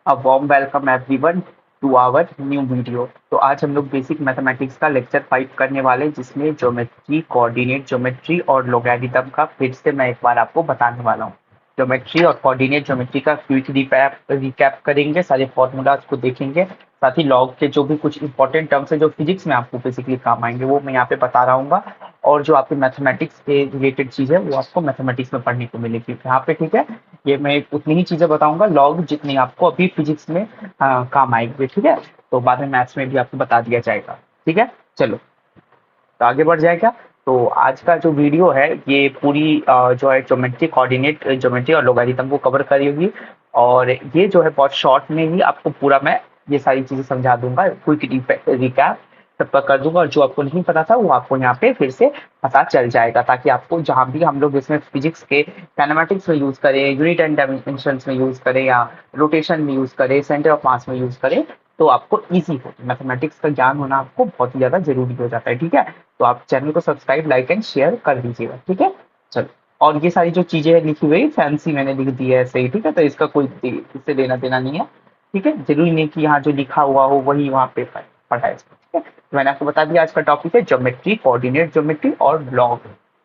A warm welcome everyone to our new video. तो आज हम लोग बेसिक मैथमेटिक्स का लेक्चर 5 करने वाले हैं, जिसमें ज्योमेट्री, कोऑर्डिनेट ज्योमेट्री और लॉगरिथम का फिर से मैं एक बार आपको बताने वाला हूँ। ज्योमेट्री और कोऑर्डिनेट ज्योमेट्री का क्विक रिकैप करेंगे, सारे फॉर्मूलाज को देखेंगे, साथ ही लॉग के जो भी कुछ इंपॉर्टेंट टर्म्स है जो फिजिक्स में आपको बेसिकली काम आएंगे वो मैं यहाँ पे बता रहा हूँ। और जो आपके मैथमेटिक्स के रिलेटेड चीज़ है वो आपको मैथमेटिक्स में पढ़ने को मिलेगी यहाँ पे, ठीक है। ये मैं उतनी ही चीजें बताऊंगा लॉग जितनी आपको अभी फिजिक्स में काम आएंगे, ठीक है। तो बाद में मैथ्स में भी आपको बता दिया जाएगा, ठीक है। चलो, तो आगे बढ़ जाए क्या। तो आज का जो वीडियो है ये पूरी जो है ज्योमेट्री, कोऑर्डिनेट ज्योमेट्री और लोगारिथम को कवर करेगी। और ये जो है बहुत शॉर्ट में ही आपको पूरा मैं ये सारी चीजें समझा दूंगा, क्विक रिकैप सबका कर दूंगा, और जो आपको नहीं पता था वो आपको यहाँ पे फिर से पता चल जाएगा, ताकि आपको जहां भी हम लोग इसमें फिजिक्स के कैनेमेटिक्स में यूज करें, यूनिट एंड डायमेंशन में यूज करें, या रोटेशन में यूज करें, सेंटर ऑफ मास में यूज करें, तो आपको इजी हो। मैथमेटिक्स का ज्ञान होना आपको बहुत ही ज्यादा जरूरी हो जाता है, ठीक है। तो आप चैनल को सब्सक्राइब, लाइक एंड शेयर कर दीजिएगा, ठीक है। चलो, और ये सारी जो चीजें लिखी हुई फैंसी मैंने लिख दी है ऐसे ही, ठीक है। तो इसका कोई इससे लेना देना नहीं है, ठीक है। जरूरी नहीं कि यहाँ जो लिखा हुआ हो वही वहाँ पे पढ़ा है इसको, ठीक है। तो मैंने आपको बता दिया आज का टॉपिक है ज्योमेट्री, कोऑर्डिनेट ज्योमेट्री और लॉग,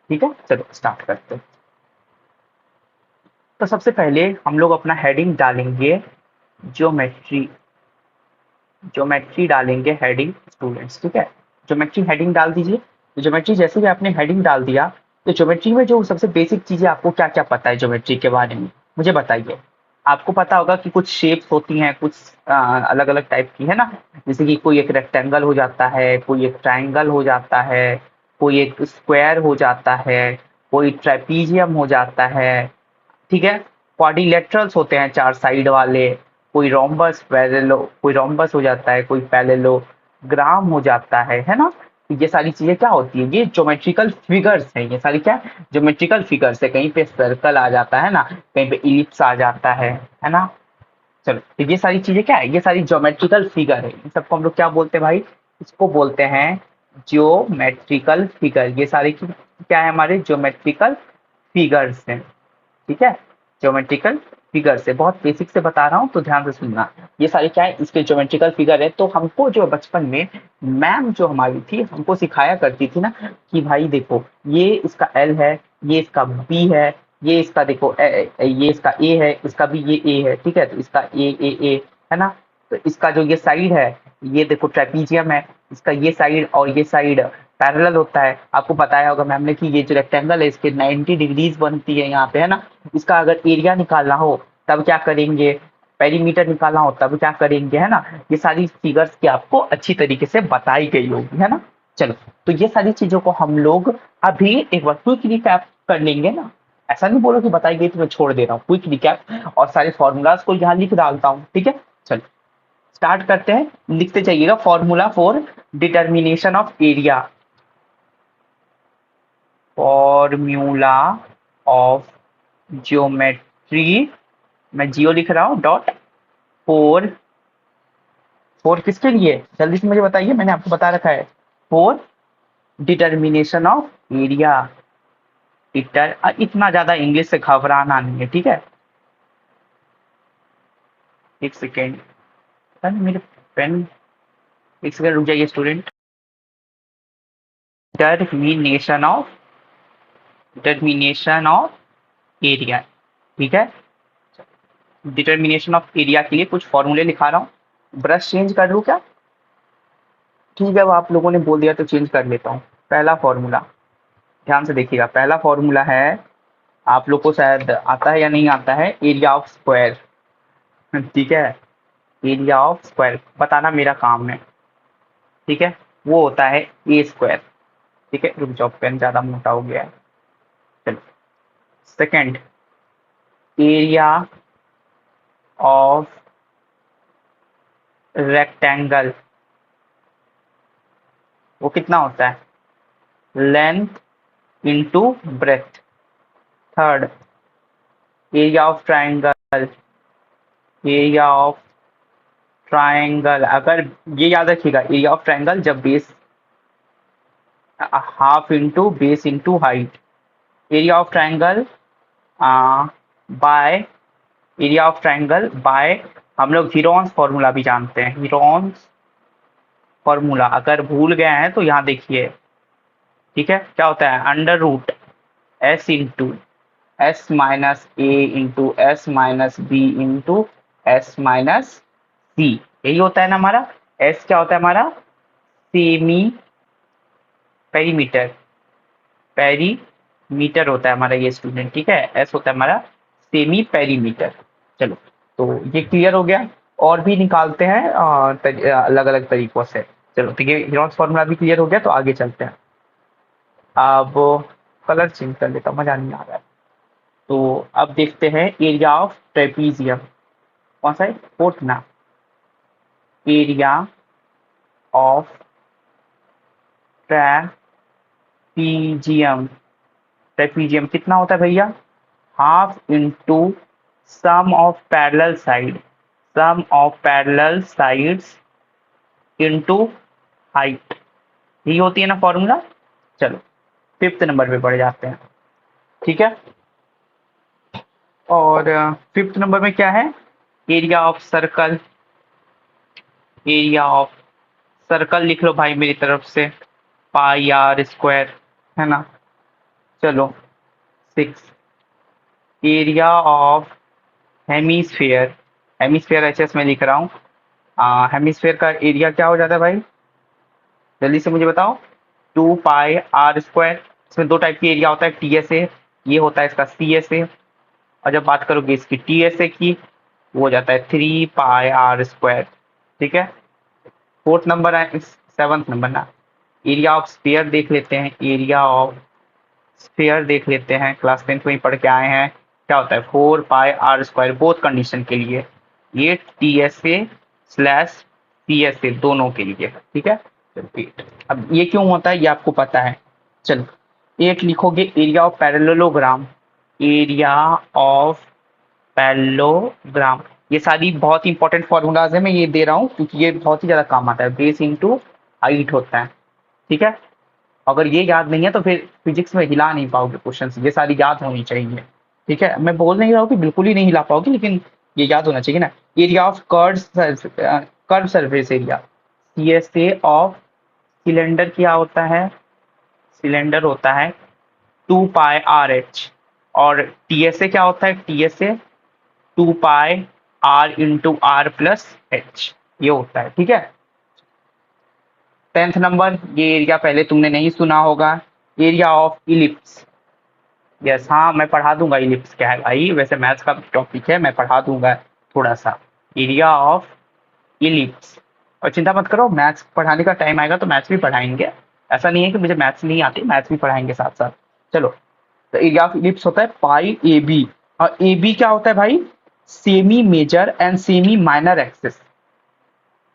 ठीक है। चलो स्टार्ट करते हैं। तो सबसे पहले हम लोग अपना हेडिंग डालेंगे ज्योमेट्री। ज्योमेट्री डालेंगे हेडिंग स्टूडेंट्स, ठीक है। ज्योमेट्री हेडिंग डाल दीजिए। तो ज्योमेट्री जैसे ही आपने हेडिंग डाल दिया, तो ज्योमेट्री में जो सबसे बेसिक चीजें आपको क्या क्या पता है ज्योमेट्री के बारे में मुझे बताइए। आपको पता होगा कि कुछ शेप्स होती हैं, कुछ अलग अलग टाइप की, है ना। जैसे कि कोई एक रेक्टेंगल हो जाता है, कोई एक ट्राइंगल हो जाता है, कोई एक स्क्वायर हो जाता है, कोई ट्रेपीजियम हो जाता है, ठीक है। क्वाड्रिलेटरल्स होते हैं चार साइड वाले, कोई रोम्बस पैरेलो, कोई रोम्बस हो जाता है, कोई पैरेलोग्राम हो जाता है ना। तो ये सारी चीजें क्या होती है, ये ज्योमेट्रिकल फिगर्स हैं, ये सारी क्या ज्योमेट्रिकल फिगर्स है। कहीं पे सर्कल आ जाता है ना, कहीं पे इलिप्स आ जाता है ना। चलो, तो ये सारी चीजें क्या है, ये सारी ज्योमेट्रिकल फिगर है। इन सबको हम लोग क्या बोलते हैं भाई, इसको बोलते हैं ज्योमेट्रिकल फिगर। ये सारी क्या है, हमारे ज्योमेट्रिकल फिगर्स हैं, ठीक है। ज्योमेट्रिकल फिगर से बहुत बेसिक से बता रहा हूँ, तो ध्यान से सुनना। ये सारे क्या है, इसके ज्योमेट्रिकल फिगर है। तो हमको जो बचपन में मैम जो हमारी थी हमको सिखाया करती थी ना, कि भाई देखो ये इसका एल है, ये इसका बी है, ये इसका देखो ये इसका ए है, इसका भी ये ए है, ठीक है। तो इसका ए है ना। तो इसका जो ये साइड है, ये देखो ट्रेपीजियम है, इसका ये साइड और ये साइड पैरेलल होता है। आपको बताया होगा मैम ने कि ये जो रेक्टेंगल है इसके 90 डिग्रीज बनती है यहाँ पे, है ना। इसका अगर एरिया निकालना हो तब क्या करेंगे, पेरीमीटर निकालना हो तब क्या करेंगे, है ना। ये सारी फिगर्स की आपको अच्छी तरीके से बताई गई होगी, है ना। चलो, तो ये सारी चीजों को हम लोग अभी एक बार क्विक रिकैप कर लेंगे ना। ऐसा नहीं बोलो कि बताई गई तो मैं छोड़ दे रहा हूँ, क्विक रिकैप और सारे फॉर्मूलाज को यहाँ लिख डालता हूँ, ठीक है। चलो स्टार्ट करते हैं, लिखते जाइएगा। Formula for determination of area, formula of geometry, मैं जियो लिख रहा हूँ डॉट फोर। फोर किसके लिए जल्दी से मुझे बताइए, मैंने आपको बता रखा है। Four determination of area. इतना ज्यादा इंग्लिश से घबराना नहीं है, ठीक है। एक सेकेंड, मेरे पेन, एक सेकेंड रुक जाइए student. Determination of, determination of area, ठीक है। डिटर्मिनेशन ऑफ एरिया के लिए कुछ फॉर्मूले लिखा रहा हूँ। ब्रश चेंज कर लूँ क्या, ठीक है। वो आप लोगों ने बोल दिया तो चेंज कर लेता हूँ। पहला फॉर्मूला, ध्यान से देखिएगा। पहला फॉर्मूला है, आप लोग को शायद आता है या नहीं आता है, एरिया ऑफ स्क्वायर, ठीक है। एरिया ऑफ स्क्वायर बताना मेरा काम है, ठीक है। वो होता है ए स्क्वायर, ठीक है। रुक जाओ, पेन ज्यादा मोटा हो गया है। चलो, सेकंड, एरिया ऑफ रेक्टेंगल, वो कितना होता है, length into breadth. Third, area of triangle, area of triangle, अगर ये याद रखिएगा, एरिया ऑफ ट्राइंगल जब base half into base into height. Area of triangle by, area of triangle by हम लोग हीरोन्स फॉर्मूला भी जानते हैं। हीरोन्स फॉर्मूला अगर भूल गए हैं तो यहाँ देखिए, ठीक है, क्या होता है, under root s into s minus a into s minus b into s minus c, यही होता है ना हमारा। एस क्या होता है हमारा, सेमी पेरीमीटर, पेरीमीटर होता है हमारा ये स्टूडेंट, ठीक है। एस होता है हमारा सेमी पेरीमीटर। चलो, तो ये क्लियर हो गया। और भी निकालते हैं अलग अलग तरीकों से। चलो, तो ये हीरोन्स फॉर्मूला भी क्लियर हो गया, तो आगे चलते हैं। अब कलर चेंज कर लेता हूँ, मजा नहीं आ रहा है। तो अब देखते हैं एरिया ऑफ ट्रेपीजियम। कौन सा है, फोर्थ ना, एरिया ऑफ ट्रेपीजियम। ट्रेपीजियम कितना होता है भैया, half into sum of parallel side, sum of parallel sides into height, यही होती है ना फॉर्मूला। चलो, फिफ्थ नंबर पे बढ़ जाते हैं, ठीक है। और फिफ्थ नंबर में क्या है, area of circle. Area of circle लिख लो भाई मेरी तरफ से, पाई आर स्क्वायर, है ना। चलो, six, area of hemisphere. Hemisphere HS में लिख रहा हूँ। हेमीस्फेयर का एरिया क्या हो जाता है भाई, जल्दी से मुझे बताओ, 2 पाई आर स्क्वायर। इसमें दो टाइप की एरिया होता है, टी एस ए, ये होता है इसका सी एस ए। और जब बात करोगे इसकी टी एस ए की, वो हो जाता है 3 पाई आर स्क्वायर, ठीक है। फोर्थ नंबर है, सेवंथ नंबर ना, एरिया ऑफ स्फीयर देख लेते हैं। एरिया ऑफ स्फीयर देख लेते हैं, क्लास 10th में ही पढ़ के आए हैं। क्या होता है, 4 pi r square, both condition के लिए, ये T S A slash C S A दोनों के लिए, ठीक है। एट, अब ये क्यों होता है ये आपको पता है। चलो, एट लिखोगे, area of parallelogram. Area of parallelogram, ये सारी बहुत ही इंपॉर्टेंट फॉर्मूलाज है, मैं ये दे रहा हूँ क्योंकि ये बहुत ही ज्यादा काम आता है। बेस इंटू हाइट होता है, ठीक है। अगर ये याद नहीं है तो फिर फिजिक्स में हिला नहीं पाओगे क्वेश्चन, ये सारी याद होनी चाहिए, ठीक है। मैं बोल नहीं रहा हूँ कि बिल्कुल ही नहीं हिला पाओगे, लेकिन ये याद होना चाहिए ना। Area of curve surface area, C S A of cylinder क्या होता है, सिलेंडर होता है 2 पाई आर एच। और टी एस ए क्या होता है, T S A 2 pi R into R plus H, ये होता है, ठीक है। 10th नंबर, ये एरिया पहले तुमने नहीं सुना होगा, एरिया ऑफ इलिप्स। यस, हाँ, मैं पढ़ा दूंगा इलिप्स क्या है भाई, वैसे मैथ्स का टॉपिक है, मैं पढ़ा दूंगा थोड़ा सा। एरिया ऑफ इलिप्स, और चिंता मत करो, मैथ्स पढ़ाने का टाइम आएगा तो मैथ्स भी पढ़ाएंगे। ऐसा नहीं है कि मुझे मैथ्स नहीं आती, मैथ्स भी पढ़ाएंगे साथ साथ। चलो, तो एरिया ऑफ इलिप्स होता है पाई ए बी। और ए बी क्या होता है भाई, semi major and semi minor axis.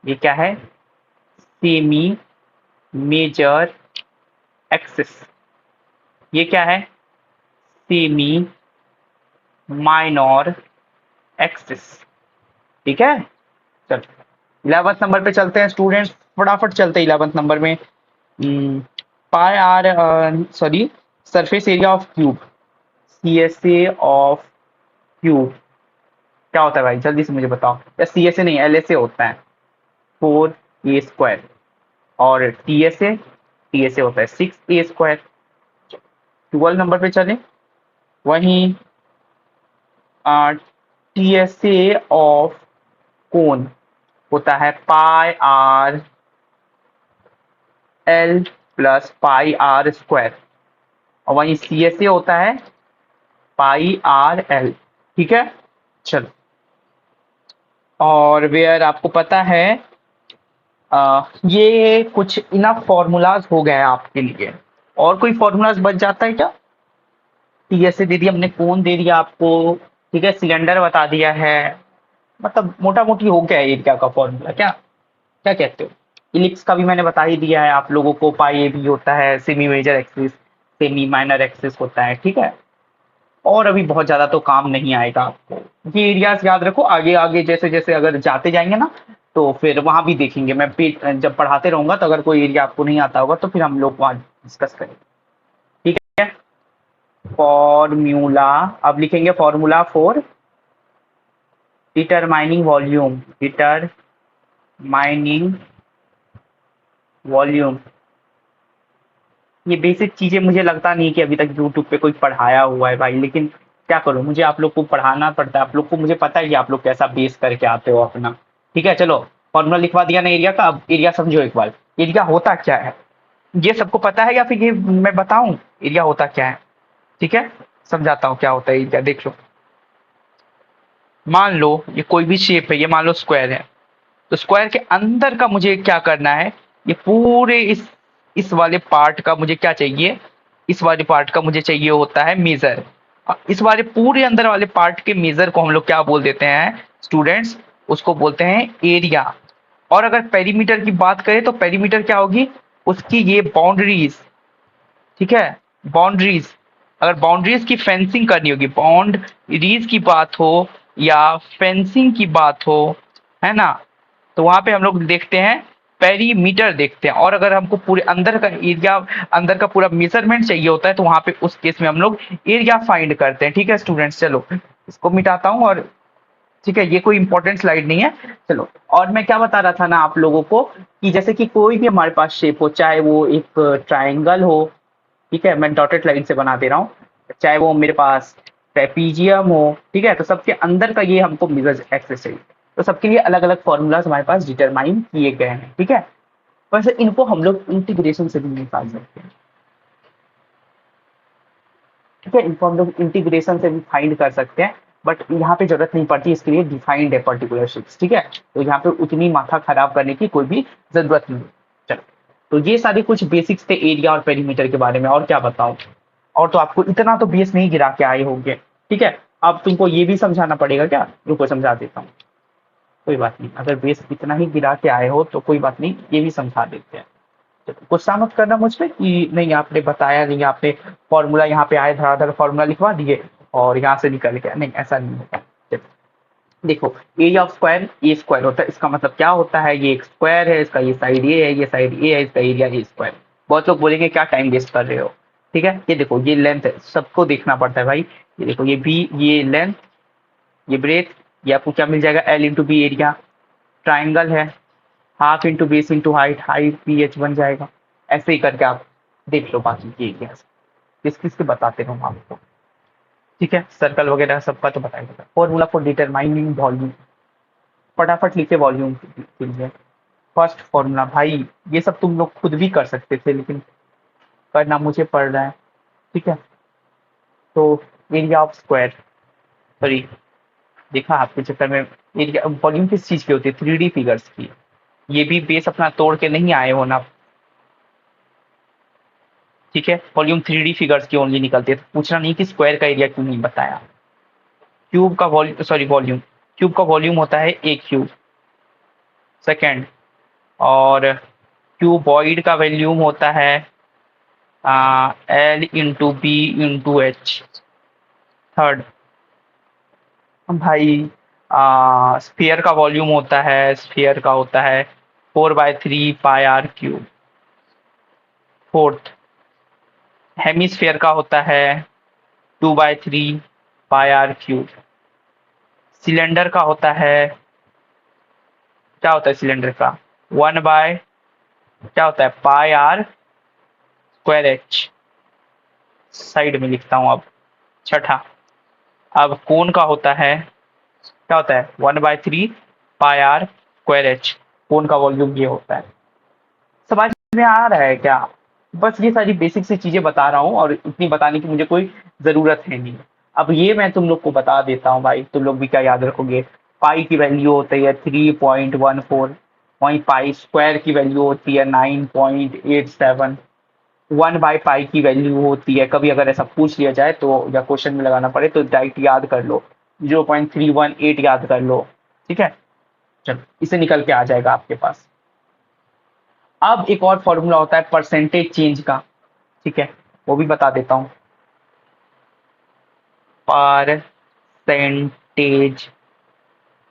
ये क्या है, सेमी मेजर एक्सिस। ये क्या है, सेमी माइनर एक्सिस, ठीक है। चलो, 11th नंबर पे चलते हैं स्टूडेंट्स, फटाफट चलते हैं 11th नंबर में। Pi r, sorry, surface area of cube, C S A of cube क्या होता है भाई, जल्दी से मुझे बताओ। या सी एस ए नहीं, एल एस ए होता है 4 a स्क्वायर। और टी एस ए होता है 6 a स्क्वायर। 12 नंबर पे चले, वहीं T S A of cone होता है pi r l plus pi r square. और वहीं सी एस ए होता है पाई आर एल, ठीक है। चलो, और वेयर आपको पता है, ये कुछ इनफ फॉर्मूलाज हो गए आपके लिए। और कोई फॉर्मूलाज बच जाता है क्या, टी एस ए दे दिया हमने, कोन दे दिया आपको, ठीक है, सिलेंडर बता दिया है, मतलब मोटा मोटी हो गया है एरिया का फॉर्मूला, क्या क्या कहते हो। इलिप्स का भी मैंने बता ही दिया है आप लोगों को, पाई ए भी होता है, semi major axis, semi minor axis होता है, ठीक है। और अभी बहुत ज्यादा तो काम नहीं आएगा आपको, ये एरियाज याद रखो, आगे आगे जैसे जैसे अगर जाते जाएंगे ना, तो फिर वहां भी देखेंगे, मैं जब पढ़ाते रहूंगा तो अगर कोई एरिया आपको नहीं आता होगा तो फिर हम लोग वहां डिस्कस करेंगे, ठीक है। फॉर्मूला, अब लिखेंगे फॉर्मूला फॉर डिटरमाइनिंग वॉल्यूम, ये बेसिक चीजें मुझे लगता नहीं कि अभी तक यूट्यूब पे कोई पढ़ाया हुआ है भाई, लेकिन क्या करूं, मुझे आप लोग को पढ़ाना पड़ता है। आप लोग को मुझे पता है कि आप लोग कैसा बेस करके आते हो अपना। ठीक है, चलो फॉर्मूला लिखवा दिया ना एरिया का। अब एरिया समझो एक बार, एरिया होता क्या है ये सबको पता है या फिर ये मैं बताऊं एरिया होता क्या है? ठीक है, समझाता हूँ क्या होता है एरिया। देख लो, मान लो ये कोई भी शेप है, ये मान लो स्क्वायर है, तो स्क्वायर के अंदर का मुझे क्या करना है, ये पूरे इस वाले पार्ट का मुझे क्या चाहिए, इस वाले पार्ट का मुझे चाहिए होता है मेजर। इस वाले पूरे अंदर वाले पार्ट के मेजर को हम लोग क्या बोल देते हैं स्टूडेंट्स, उसको बोलते हैं एरिया। और अगर पेरीमीटर की बात करें तो पेरीमीटर क्या होगी, उसकी ये बाउंड्रीज। ठीक है, बाउंड्रीज, अगर बाउंड्रीज की फेंसिंग करनी होगी, बाउंड्रीज की बात हो या फेंसिंग की बात हो, है ना, तो वहां पे हम लोग देखते हैं पेरीमीटर देखते हैं। और अगर हमको पूरे अंदर का एरिया, अंदर का पूरा मेजरमेंट चाहिए होता है, तो वहां पे उस केस में हम लोग एरिया फाइंड करते हैं। ठीक है स्टूडेंट्स, चलो इसको मिटाता हूँ। और ठीक है, ये कोई इंपॉर्टेंट स्लाइड नहीं है। चलो, और मैं क्या बता रहा था ना आप लोगों को, कि जैसे कि कोई भी हमारे पास शेप हो, चाहे वो एक ट्राइंगल हो, ठीक है, मैं डॉटेड लाइन से बना दे रहा हूँ, चाहे वो मेरे पास ट्रेपीजियम हो, ठीक है, तो सबके अंदर का ये हमको मेजर एक्सेस चाहिए। तो सबके लिए अलग अलग फॉर्मूलाज हमारे पास डिटरमाइन किए गए हैं। ठीक है, वैसे इनको हम लोग इंटीग्रेशन से भी निकाल सकते हैं। ठीक है, इनको हम लोग इंटीग्रेशन से भी फाइंड कर सकते हैं, बट यहाँ पे जरूरत नहीं पड़ती, इसके लिए डिफाइंड है पर्टिकुलर शिप्स। ठीक है, तो यहाँ पे उतनी माथा खराब करने की कोई भी जरूरत नहीं। चलो, तो ये सारे कुछ बेसिक्स थे एरिया और पेरीमीटर के बारे में। और क्या बताऊं, और तो आपको इतना तो बेस नहीं गिरा के आए होंगे। ठीक है, अब तुमको ये भी समझाना पड़ेगा क्या? रुको समझा देता हूँ, कोई बात नहीं, अगर बेस इतना ही गिरा के आए हो तो कोई बात नहीं, ये भी समझा देते हैं। तो गुस्सा मत करना मुझ पे कि नहीं आपने बताया नहीं, आपने फॉर्मूला यहाँ पे आए धड़ाधड़ फॉर्मूला लिखवा दिए और यहाँ से निकल गया, नहीं ऐसा नहीं होता। देखो, area of square A square होता है, इसका मतलब क्या होता है, ये एक स्क्वायर है, इसका ये साइड ए है, ये साइड ए है, इसका एरिया ए स्क्वायर। बहुत लोग बोलेंगे क्या टाइम वेस्ट कर रहे हो। ठीक है, ये देखो ये लेंथ है, सबको देखना पड़ता है भाई। ये देखो ये बी, ये लेंथ, ये ब्रेथ, ये आपको क्या मिल जाएगा, L into B area. Triangle है, half into base into height, height P H बन जाएगा। ऐसे ही करके आप देख लो बाकी ये एरिया किस किस के बताते हो आपको। ठीक है, सर्कल वगैरह सबका तो बताएगा। फॉर्मूला फॉर डिटरमाइनिंग वॉल्यूम, फटाफट लिखे वॉल्यूम के लिए। फर्स्ट फॉर्मूला भाई, ये सब तुम लोग खुद भी कर सकते थे, लेकिन करना मुझे पड़ रहा है। ठीक है, तो एरिया ऑफ स्क्वायर, सॉरी, देखा आपके चक्कर में, एरिया वॉल्यूम किस चीज की होती है, 3D फिगर्स की। ये भी बेस अपना तोड़ के नहीं आए हो ना। ठीक है, वॉल्यूम 3D फिगर्स की ओनली निकलती है, तो पूछना नहीं कि स्क्वायर का एरिया क्यों नहीं बताया। क्यूब का वॉल्यूम, सॉरी वॉल्यूम, क्यूब का वॉल्यूम होता है ए क्यूब। सेकेंड, और क्यूबॉइड का वॉल्यूम होता है L into B into H. Third भाई, स्फीयर का वॉल्यूम होता है, स्फीयर का होता है 4/3 pi r cube. Fourth, hemisphere का होता है 2/3 पाई r क्यूब। सिलेंडर का होता है, क्या होता है सिलेंडर का, 1 बाय, क्या होता है, पाई r स्क्वायर h। साइड में लिखता हूं अब। छठा, अब कोन का होता है, क्या होता है, 1/3 पाई r स्क्वायर h। कोन का वॉल्यूम ये होता है। समझ में आ रहा है क्या? बस ये सारी बेसिक सी चीजें बता रहा हूँ, और इतनी बताने की मुझे कोई जरूरत है नहीं। अब ये मैं तुम लोग को बता देता हूँ भाई, तुम लोग भी क्या याद रखोगे। पाई की वैल्यू होती है 3.14, वहीं पाई स्क्वायर की वैल्यू होती है 9.87। 1/पाई की वैल्यू होती है, कभी अगर ऐसा पूछ लिया जाए तो, या क्वेश्चन में लगाना पड़े तो डायरेक्ट याद कर लो, 0.318 याद कर लो। ठीक है, चलो इसे निकल के आ जाएगा आपके पास। अब एक और फॉर्मूला होता है परसेंटेज चेंज का। ठीक है, वो भी बता देता हूं। परसेंटेज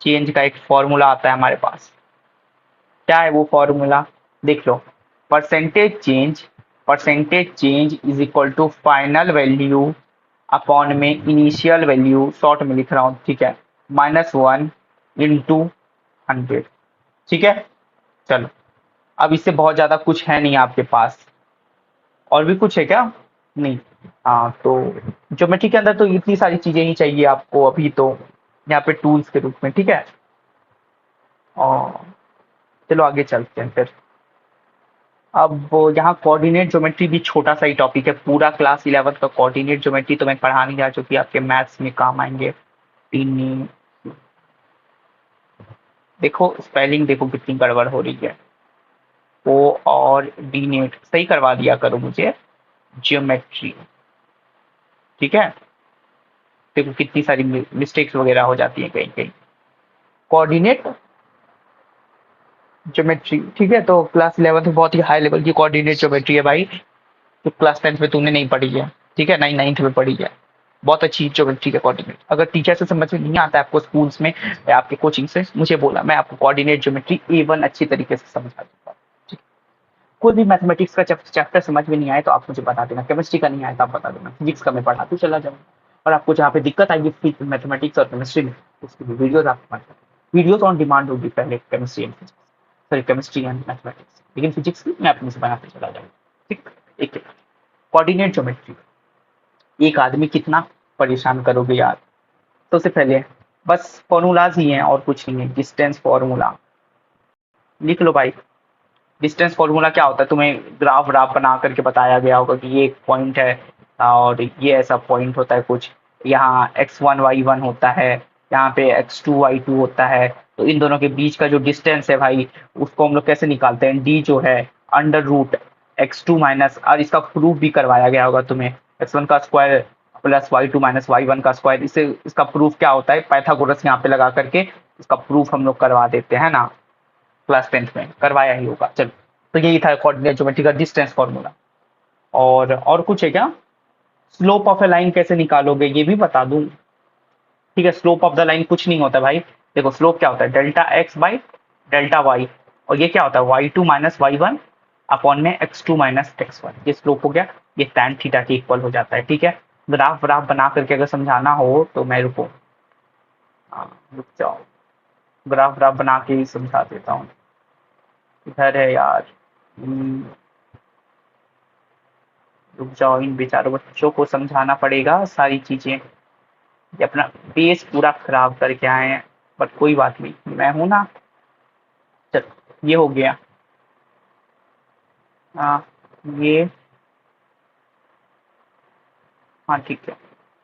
चेंज का एक फॉर्मूला आता है हमारे पास। क्या है वो फॉर्मूला, देख लो। Percentage change is equal to final value upon में इनिशियल वैल्यू, शॉर्ट में लिख रहा हूं, ठीक है, -1 इंटू 100। ठीक है, चलो अब इससे बहुत ज्यादा कुछ है नहीं आपके पास, और भी कुछ है क्या? नहीं। हाँ तो ज्योमेट्री के अंदर तो इतनी सारी चीजें ही चाहिए आपको अभी तो, यहाँ पे टूल्स के रूप में। ठीक है, और चलो आगे चलते हैं फिर। अब वो यहाँ कोऑर्डिनेट ज्योमेट्री भी छोटा सा ही टॉपिक है, पूरा क्लास 11 का कोऑर्डिनेट ज्योमेट्री तो मैं पढ़ा नहीं रहा, जो कि आपके मैथ्स में काम आएंगे। तीन, देखो स्पेलिंग देखो कितनी गड़बड़ हो रही है। कोऑर्डिनेट सही करवा दिया करो मुझे, ज्योमेट्री। ठीक है, देखो कितनी सारी मिस्टेक्स वगैरह हो जाती है कहीं कहीं। कोऑर्डिनेट ज्योमेट्री, ठीक है, तो क्लास 11 में बहुत ही हाई लेवल की कोऑर्डिनेट ज्योमेट्री है भाई, जो क्लास 10th में तूने नहीं पढ़ी है। ठीक है, 9th में पढ़ी है। बहुत अच्छी ज्योमेट्री का कोऑर्डिनेट, अगर टीचर से समझ में नहीं आता है आपको स्कूल्स में या आपके कोचिंग से, मुझे बोला, मैं आपको कोऑर्डिनेट ज्योमेट्री A1 अच्छी तरीके से समझा दूंगा। ठीक? कोई भी मैथमेटिक्स का चैप्टर समझ में नहीं आए तो आप मुझे बता देना, केमिस्ट्री का नहीं आया तो आप बता देना, फिजिक्स का मैं पढ़ाते चला जाऊंगा। और आपको जहाँ पे दिक्कत आएगी मैथमेटिक्स और केमिस्ट्री में, उसकी भी वीडियोज आपको वीडियोज ऑन डिमांड होगी पहले, chemistry and physics, sorry chemistry and mathematics, लेकिन फिजिक्स की मैं अपने से बनाते चला जाऊंगा। ठीक, एक कोऑर्डिनेट ज्योमेट्री, एक आदमी कितना परेशान करोगे यार। तो सबसे पहले बस फॉर्मूलाज ही हैं और कुछ नहीं है। डिस्टेंस फॉर्मूला लिख लो भाई। डिस्टेंस फॉर्मूला क्या होता है, तुम्हें ग्राफ ग्राफ बना करके बताया गया होगा कि ये एक पॉइंट है और ये ऐसा पॉइंट होता है कुछ, यहाँ x1 y1 होता है, यहाँ पे x2 y2 होता है, तो इन दोनों के बीच का जो डिस्टेंस है भाई, उसको हम लोग कैसे निकालते हैं, डी जो है अंडर रूट x2 माइनस, और इसका प्रूफ भी करवाया गया होगा तुम्हें, x1 का square plus y2 minus y1 का स्क्वायर। इससे इसका प्रूफ क्या होता है, पाइथागोरस यहाँ पे लगा करके इसका प्रूफ हम लोग करवा देते हैं ना, क्लास 10th में करवाया ही होगा। चलो, तो यही था कोऑर्डिनेट ज्योमेट्री का डिस्टेंस फॉर्मूला। और कुछ है क्या? स्लोप ऑफ ए लाइन कैसे निकालोगे ये भी बता दूं। ठीक है, स्लोप ऑफ द लाइन कुछ नहीं होता भाई। देखो स्लोप क्या होता है, delta X by delta Y, और ये क्या होता है y2 माइनस y1 अपॉन में x2 माइनस x1, ये स्लोप हो गया। ये tan थीटा के इक्वल हो जाता है। ठीक है, ग्राफ व्राफ बना करके अगर समझाना हो तो मैं रुको, हाँ रुक जाओ, ग्राफ व्राफ बना के ही समझा देता हूँ। इधर है यार, रुक जाओ, इन बेचारों बच्चों को समझाना पड़ेगा सारी चीजें, ये अपना बेस पूरा खराब करके आए हैं, बट कोई बात नहीं, मैं हूं ना। चलो ये हो गया। हाँ ये, हाँ ठीक है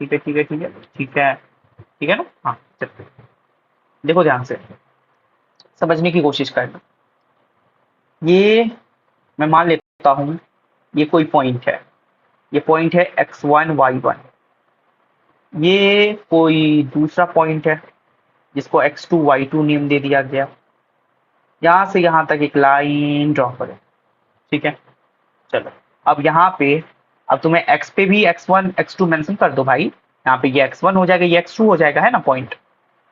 ठीक है ठीक है ठीक है ठीक है ठीक है ना। हाँ चलो, देखो ध्यान से समझने की कोशिश करना। ये मैं मान लेता हूँ ये कोई पॉइंट है, ये पॉइंट है x1 y1, ये कोई दूसरा पॉइंट है जिसको x2 y2 नेम दे दिया गया। यहाँ से यहाँ तक एक लाइन ड्रॉ करें। ठीक है, चलो अब यहाँ पे, अब तुम्हें x पे भी x1 x2 मेंशन कर दो भाई, यहाँ पे ये x1 हो जाएगा, ये x2 हो जाएगा, है ना पॉइंट,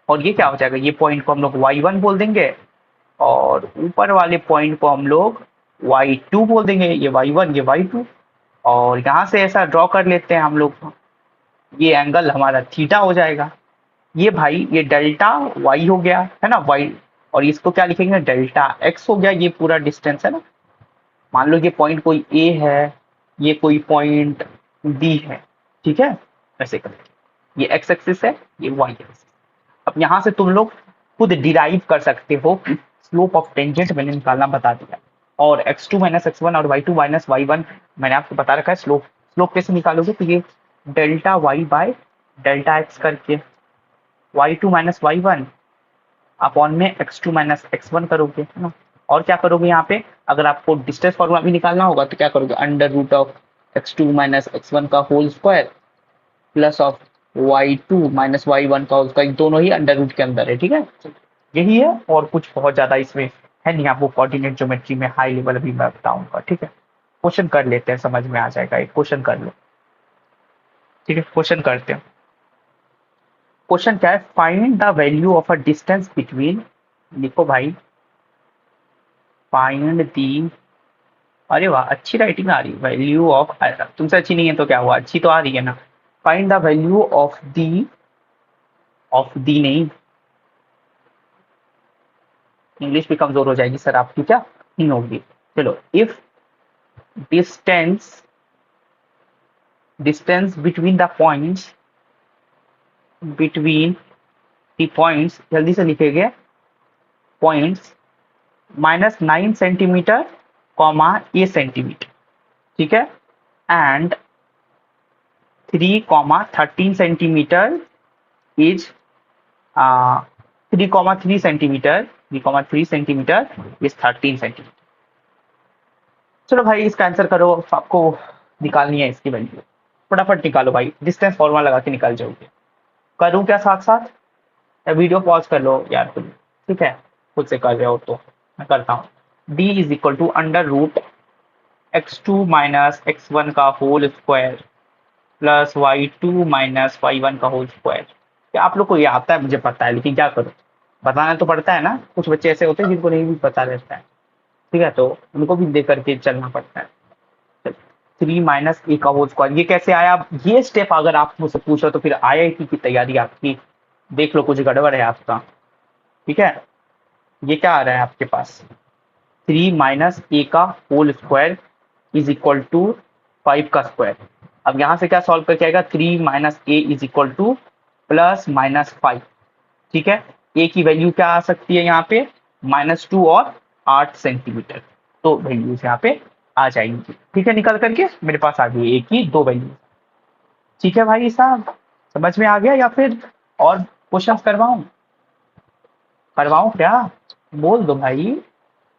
और ये क्या हो जाएगा, ये पॉइंट को हम लोग y1 बोल देंगे, और ऊपर वाले पॉइंट को हम लोग y2 बोल देंगे, ये y1 ये y2। और यहाँ से ऐसा ड्रॉ कर लेते हैं हम लोग, ये एंगल हमारा थीटा हो जाएगा। ये भाई ये डेल्टा y हो गया, है ना y, और इसको क्या लिखेंगे, डेल्टा x हो गया, ये पूरा डिस्टेंस है ना। मान लो ये पॉइंट कोई ए है, ये कोई पॉइंट बी है। ठीक है, ऐसे करेंगे, ये एक्स एक्सिस है, ये वाई एक्सिस। अब यहाँ से तुम लोग खुद डिराइव कर सकते हो कि स्लोप ऑफ टेंजेंट मैंने निकालना बता दिया, और x2 माइनस x1 और y2 माइनस y1 मैंने आपको बता रखा है। स्लोप स्लोप कैसे निकालोगे, तो ये delta y by delta x करके y2 माइनस y1 अपॉन में x2 माइनस x1 करोगे, है ना। और क्या करोगे यहाँ पे, अगर आपको डिस्टेंस फॉर्मूला भी निकालना होगा तो क्या करोगे, under root of x2 minus x1 का whole square plus of y2 minus y1 का होल स्क्वायर, दोनों ही अंडर रूट के अंदर है। ठीक है, यही है, और कुछ बहुत ज्यादा इसमें है नहीं, आपको कोऑर्डिनेट ज्योमेट्री में हाई लेवल अभी मैं बताऊंगा। ठीक है, क्वेश्चन कर लेते हैं, समझ में आ जाएगा, एक क्वेश्चन कर लो। ठीक है, क्वेश्चन करते हैं। क्वेश्चन क्या है, find the value of a distance between, लिखो भाई, फाइंड दी, अरे वाह अच्छी राइटिंग आ रही है, वैल्यू ऑफ, तुमसे अच्छी नहीं है तो क्या हुआ, अच्छी तो आ रही है ना। Find the value of the, of the नहीं, इंग्लिश भी कमजोर हो जाएगी सर आपकी, क्या नहीं होगी। चलो, if distance distance between the points, between the points, जल्दी से लिखेंगे, पॉइंट्स -9 सेंटीमीटर कॉमा ए सेंटीमीटर, ठीक है, and 3,13 centimetre is 3,3 centimetre is 13 centimetre. चलो भाई इसका आंसर करो, आपको निकालनी है इसकी वैल्यू, फटाफट निकालो भाई, डिस्टेंस फॉर्मूला लगा के निकाल जाओगे। करूँ क्या साथ साथ, या वीडियो पॉज कर लो यार तुम, ठीक है, खुद से कर रहे हो तो मैं करता हूँ। D is equal to under root x2 minus x1 का whole square plus y2 minus y1 का होल स्क्वायर। क्या आप लोग को ये आता है? मुझे पता है, लेकिन क्या करूँ, बताना तो पड़ता है ना, कुछ बच्चे ऐसे होते हैं जिनको नहीं भी पता रहता है, ठीक है, तो उनको भी देख करके चलना पड़ता है। 3 - a का होल स्क्वायर, ये कैसे आया? ये स्टेप अगर आप मुझसे पूछो तो फिर आईआईटी की तैयारी आपकी देख लो, कुछ गड़बड़ है आपका, ठीक है। ये क्या आ रहा है आपके पास, 3 - a का whole square is equal to 5 का स्क्वायर। अब यहाँ से क्या सॉल्व करके आएगा, 3 - a इज इक्वल टू +-5, ठीक है। ए की वैल्यू क्या आ सकती है यहाँ पे, -2 और 8 सेंटीमीटर, तो वैल्यूज यहाँ पे आ जाएंगी, ठीक है, निकल करके मेरे पास आ गई ए की 2 वैल्यू। ठीक है भाई साहब, समझ में आ गया या फिर और क्वेश्चंस करवाऊं? करवाऊं क्या? बोल दो भाई,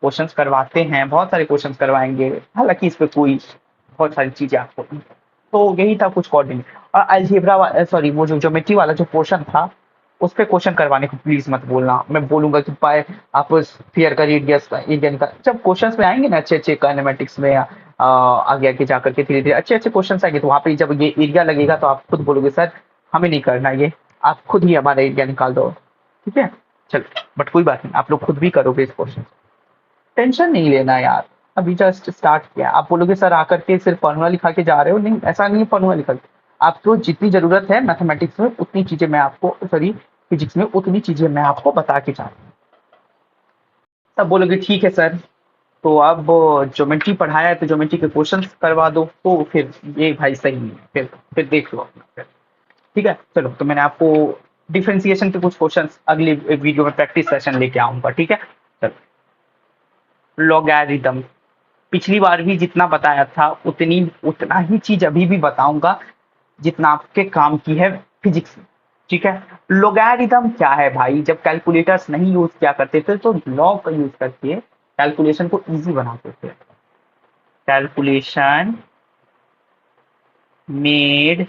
क्वेश्चंस करवाते हैं, बहुत सारे क्वेश्चंस करवाएंगे, हालांकि इस पे कोई बहुत सारी चीजें आपको, तो यही था कुछ कोऑर्डिनेट। और अलजेब्रा, सॉरी, वो जो ज्योमेट्री वाला जो पोर्शन था, उस पे क्वेश्चन करवाने को प्लीज मत बोलना, मैं बोलूंगा कि पाए आप स्फीयर का रेडियस का एरिया का, जब क्वेश्चंस में आएंगे ना अच्छे अच्छे काइनेमेटिक्स में, आगे आगे जाकर के धीरे धीरे अच्छे अच्छे क्वेश्चन आएंगे, तो वहां पे जब ये एरिया लगेगा तो आप खुद बोलोगे सर हमें नहीं करना ये, आप खुद ही हमारा एरिया निकाल दो, ठीक है। चलो, बट कोई बात नहीं, आप लोग खुद भी करोगे इस क्वेश्चन, टेंशन नहीं लेना यार, अभी जस्ट स्टार्ट किया। आप बोलोगे सर आकर के सिर्फ फॉर्मूला लिखा के जा रहे हो, नहीं ऐसा नहीं है, फॉर्मूला लिखा के आपको जितनी जरूरत है मैथमेटिक्स में उतनी चीजें मैं आपको, सॉरी फिजिक्स में उतनी चीजें मैं आपको बता के जा रहा हूँ। तब बोलोगे ठीक है सर, तो अब ज्योमेट्री पढ़ाया है तो ज्योमेट्री के क्वेश्चन करवा दो, तो फिर ये भाई सही नहीं है, फिर देख लो अपना फिर, ठीक है। चलो, तो मैंने आपको डिफरेंशिएशन के कुछ क्वेश्चन अगले वीडियो में प्रैक्टिस सेशन लेके आऊंगा, ठीक है। चलो, लॉगैरिथम, पिछली बार भी जितना बताया था उतना ही चीज अभी भी बताऊंगा जितना आपके काम की है फिजिक्स में, ठीक है। लोगैरिथम क्या है भाई, जब कैलकुलेटर्स नहीं यूज किया करते थे तो लॉग का यूज करके कैलकुलेशन को इजी बनाते थे, कैलकुलेशन मेड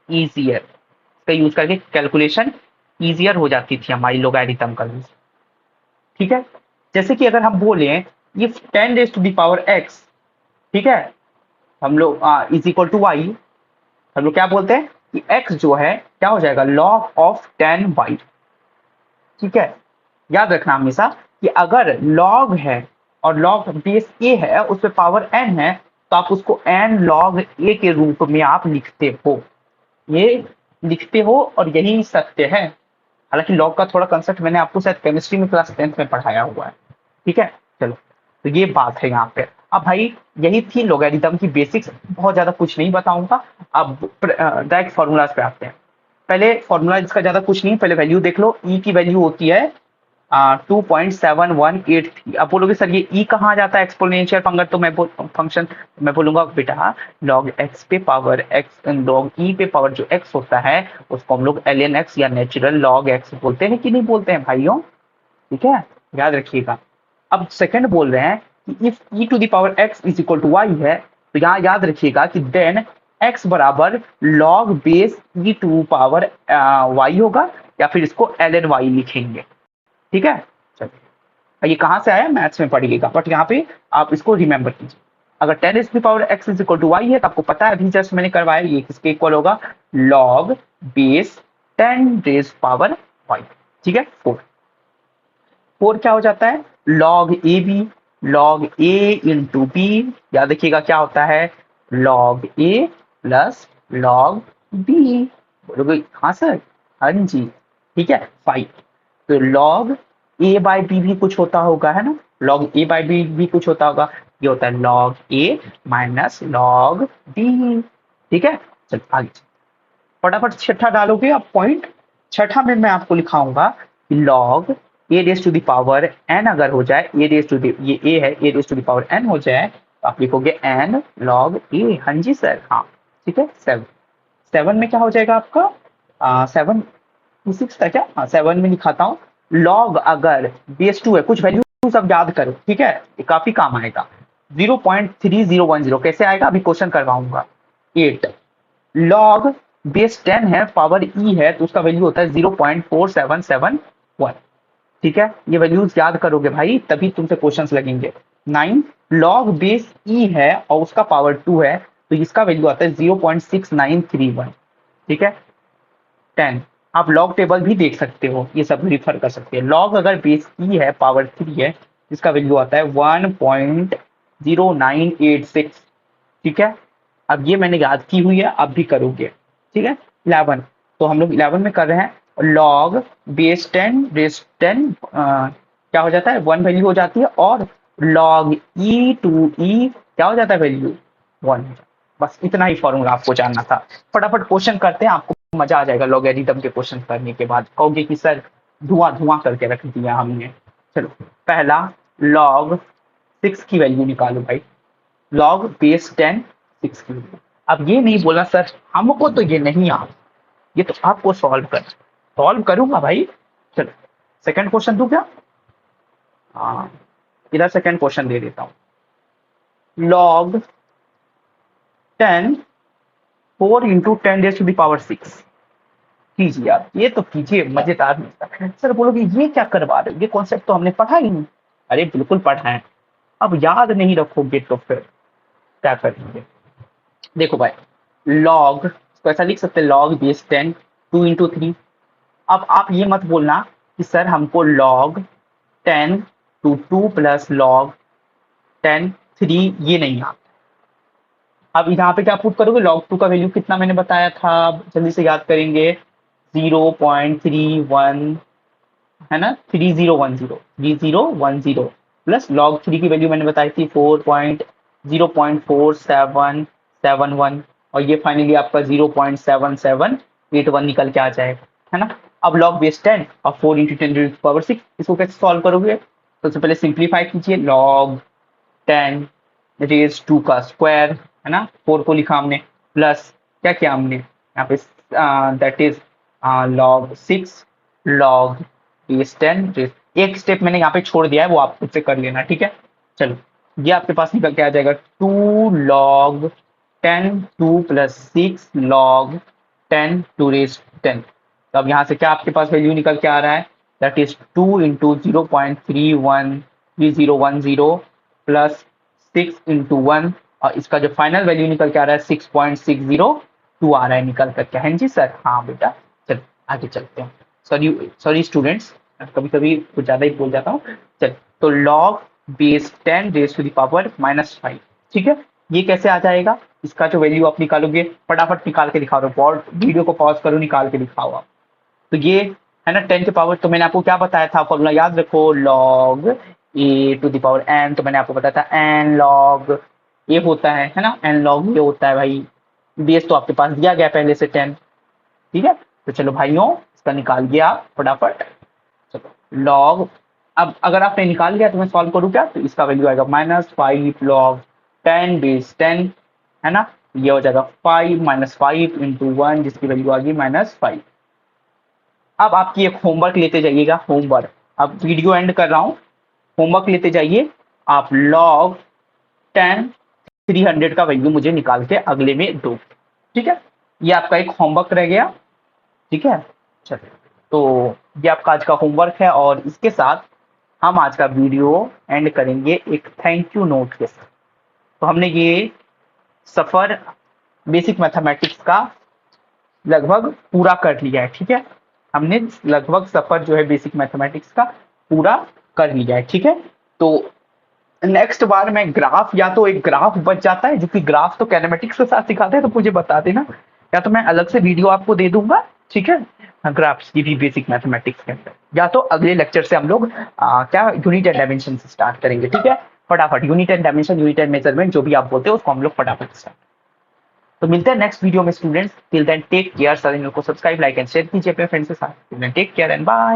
इजियर, का यूज करके कैलकुलेशन इजियर हो जाती थी हमारी लोगैरिथम का यूज, ठीक है। जैसे कि अगर हम बोले ये 10⁻⁻x, ठीक है, हम लोग इज इक्वल टू वाई, हम लोग क्या बोलते हैं कि x जो है क्या हो जाएगा, log ऑफ 10y, ठीक है। याद रखना हमेशा कि अगर log है और log बेस a है, उस पर पावर n है, तो आप उसको n log a के रूप में आप लिखते हो, ये लिखते हो और यही सत्य है। हालांकि लॉग का थोड़ा कंसेप्ट मैंने आपको शायद केमिस्ट्री में क्लास 10th में पढ़ाया हुआ है, ठीक है। चलो, तो ये बात है यहाँ पे। अब भाई यही थी लोगैरिथम की बेसिक्स, बहुत ज्यादा कुछ नहीं बताऊंगा। अब डायरेक्ट फॉर्मूलाज पे आते हैं। पहले फॉर्मूला इसका ज्यादा कुछ नहीं, पहले वैल्यू देख लो, ई की वैल्यू होती है 2.7183। अब बोलोगे सर ये ई कहाँ जाता है एक्सपोनेंशियल फंक्शन, मैं बोलूंगा बेटा लॉग एक्स पे पावर एक्स, लॉग ई पे पावर जो एक्स होता है उसको हम लोग ln x या नेचुरल लॉग एक्स बोलते हैं कि नहीं बोलते हैं भाइयों, ठीक है, याद रखिएगा। अब सेकंड बोल रहे हैं कि if E to the power X is equal to Y है, तो यहाँ याद रखिएगा कि देन एक्स बराबर log base E to power Y होगा, या फिर इसको ln y लिखेंगे, ठीक है। चलिए, ये कहाँ से आया, मैथ्स में पढ़िएगा, बट यहाँ पे आप इसको रिमेंबर कीजिए। अगर 10⁻x is equal to Y है तो आपको पता है, अभी जस्ट मैंने करवाया, ये किसके इक्वल होगा, लॉग बेस 10⁻y, ठीक है। 4 क्या हो जाता है, log A B, log A into B, याद रखिएगा क्या होता है, log A plus log B. बोलोगे हाँ सर, हाँ जी, ठीक है। 5, तो लॉग ए बाई बी भी कुछ होता होगा, है ना, लॉग ए बाई बी भी कुछ होता होगा, ये होता है लॉग ए माइनस लॉग बी। ठीक है, चलो आगे फटाफट छठा डालोगे आप पॉइंट। छठा में मैं आपको लिखाऊंगा कि log A raise to the power N अगर हो जाए, ए रेस टू द, ये ए है, a raise to the power n हो जाए तो आप लिखोगे एन लॉग ए। हाँ जी सर, हाँ ठीक है। सेवन, सेवन में क्या हो जाएगा आपका, सेवन सिक्स था क्या, हाँ सेवन में लिखाता हूँ। लॉग अगर बेस टू है, कुछ वैल्यू सब याद करो, ठीक है, ये काफी काम आएगा। 0.3010 कैसे आएगा, अभी क्वेश्चन करवाऊंगा। 8 लॉग बेस 10 है, पावर ई है, तो उसका वैल्यू होता है 0.4771। ठीक है, ये वैल्यूज याद करोगे भाई, तभी तुमसे क्वेश्चंस लगेंगे। 9 लॉग बेस ई है और उसका पावर 2 है, तो इसका वैल्यू आता है 0.6931। ठीक है। 10 आप लॉग टेबल भी देख सकते हो, ये सब रिफर कर सकते हैं। लॉग अगर बेस ई है, पावर 3 है, इसका वैल्यू आता है 1.0986। ठीक है, अब ये मैंने याद की हुई है, अब भी करोगे। ठीक है। 11, तो हम लोग 11 में कर रहे हैं। लॉग बेस 10 रेस 10 क्या हो जाता है, 1 वैल्यू हो जाती है, और लॉग ई टू ई क्या हो जाता है, वैल्यू 1। बस इतना ही फॉर्मूला आपको जानना था। फटाफट क्वेश्चन करते हैं, आपको मजा आ जाएगा लॉगरिथम के क्वेश्चन करने के बाद, कहोगे कि सर धुआं धुआं करके रख दिया हमने। चलो, पहला लॉग 6 की वैल्यू निकालो भाई। लॉग बेस 10 6 की वैल्यू। अब ये नहीं बोला सर हमको तो ये नहीं आता, ये तो आपको सॉल्व कर, सॉल्व करूंगा भाई। चलो सेकंड क्वेश्चन दूं क्या, हाँ इधर सेकंड क्वेश्चन दे देता हूँ। Log 10 4 into 10⁻⁶। कीजिए आप, ये तो कीजिए, मजेदार मिलता। सर बोलोगे ये क्या करवा रहे हो, ये कॉन्सेप्ट तो हमने पढ़ा ही नहीं। अरे बिल्कुल पढ़ा है, अब याद नहीं रखोगे तो फिर क्या करेंगे। देखो भाई, लॉग तो ऐसा लिख सकते हैं, लॉग बेस 10 2 इंटू 3। अब आप ये मत बोलना कि सर हमको लॉग 10 टू 2 प्लस लॉग 10 3 ये नहीं आता। अब यहाँ पे क्या पुट करोगे, लॉग 2 का वैल्यू कितना मैंने बताया था, जल्दी से याद करेंगे, 0.31, है ना, 3010 प्लस लॉग 3 की वैल्यू मैंने बताई थी 0.4771, और ये फाइनली आपका 0.7781 निकल के आ जाएगा, है ना। अब लॉग बेस 10 और 4 इंटू 10⁻⁶, इसको कैसे सॉल्व करोगे, तो सबसे पहले सिंप्लीफाई कीजिए। लॉग 10 रेज 2 का स्क्वायर, है ना, 4 को लिखा हमने, प्लस क्या किया हमने यहाँ पे, that is log 6 log base 10। एक स्टेप मैंने यहाँ पे छोड़ दिया है, वो आप खुद से कर लेना, ठीक है। चलो, ये आपके पास निकल के आ जाएगा 2 log 10 2 plus 6 log 10 to raise 10। तो अब यहाँ से क्या आपके पास वैल्यू निकल के आ रहा है, that is 2 into 0.3010 plus 6 into 1, और इसका जो फाइनल वैल्यू निकल के आ रहा है 6.602 आ रहा है निकल करके। हैं जी सर, हाँ बेटा। चल आगे चलते हैं। सॉरी सॉरी स्टूडेंट्स, कभी कभी कुछ ज्यादा ही बोल जाता हूँ। चल, तो log base 10 raise to the power -5। ठीक है, ये कैसे आ जाएगा, इसका जो वैल्यू आप निकालोगे, फटाफट निकाल के दिखाओ, रिपोर्ट वीडियो को पॉज करो, निकाल के दिखाओ आप। तो ये है ना 10 के पावर, तो मैंने आपको क्या बताया था, फॉर्मूला याद रखो, log A to the power N, तो मैंने आपको बताया था एन लॉग ए होता है ना, एन लॉग ए होता है भाई। बेस तो आपके पास दिया गया पहले से 10। ठीक है, तो चलो भाइयों इसका निकाल गया आप फटाफट। चलो लॉग, अब अगर आपने निकाल लिया तो मैं सॉल्व करूँ क्या, तो इसका वैल्यू आएगा -5 लॉग 10 बेस 10, है ना, ये हो जाएगा 5 -5 इंटू 1, जिसकी वैल्यू आ गई -5। अब आपकी एक होमवर्क लेते जाइएगा, होमवर्क, अब वीडियो एंड कर रहा हूँ, होमवर्क लेते जाइए आप। लॉग 10 300 का वैल्यू मुझे निकाल के अगले में दो। ठीक है, ये आपका एक होमवर्क रह गया। ठीक है, चलिए, तो ये आपका आज का होमवर्क है, और इसके साथ हम आज का वीडियो एंड करेंगे एक थैंक यू नोट के साथ। तो हमने ये सफर बेसिक मैथमेटिक्स का लगभग पूरा कर लिया है। ठीक है, हमने लगभग सफर जो है बेसिक मैथमेटिक्स का पूरा कर लिया है। ठीक है, तो नेक्स्ट बार मैं ग्राफ, या तो एक ग्राफ बच जाता है, जो कि ग्राफ तो कैनेमेटिक्स के साथ सिखाते हैं, तो मुझे बता देना, या तो मैं अलग से वीडियो आपको दे दूंगा। ठीक है, ग्राफ्स की भी बेसिक मैथमेटिक्स के अंदर। या तो अगले लेक्चर से हम लोग क्या यूनिट एंड डायमेंशन से स्टार्ट करेंगे, ठीक है। फटाफट unit and dimension, unit and measurement, जो भी आप बोलते हो उसको हम लोग फटाफट स्टार्ट। तो मिलते हैं नेक्स्ट वीडियो में students. Till then take care, channel को सब्सक्राइब, लाइक एंड शेयर कीजिए अपने फ्रेंड्स के साथ। Take care and bye.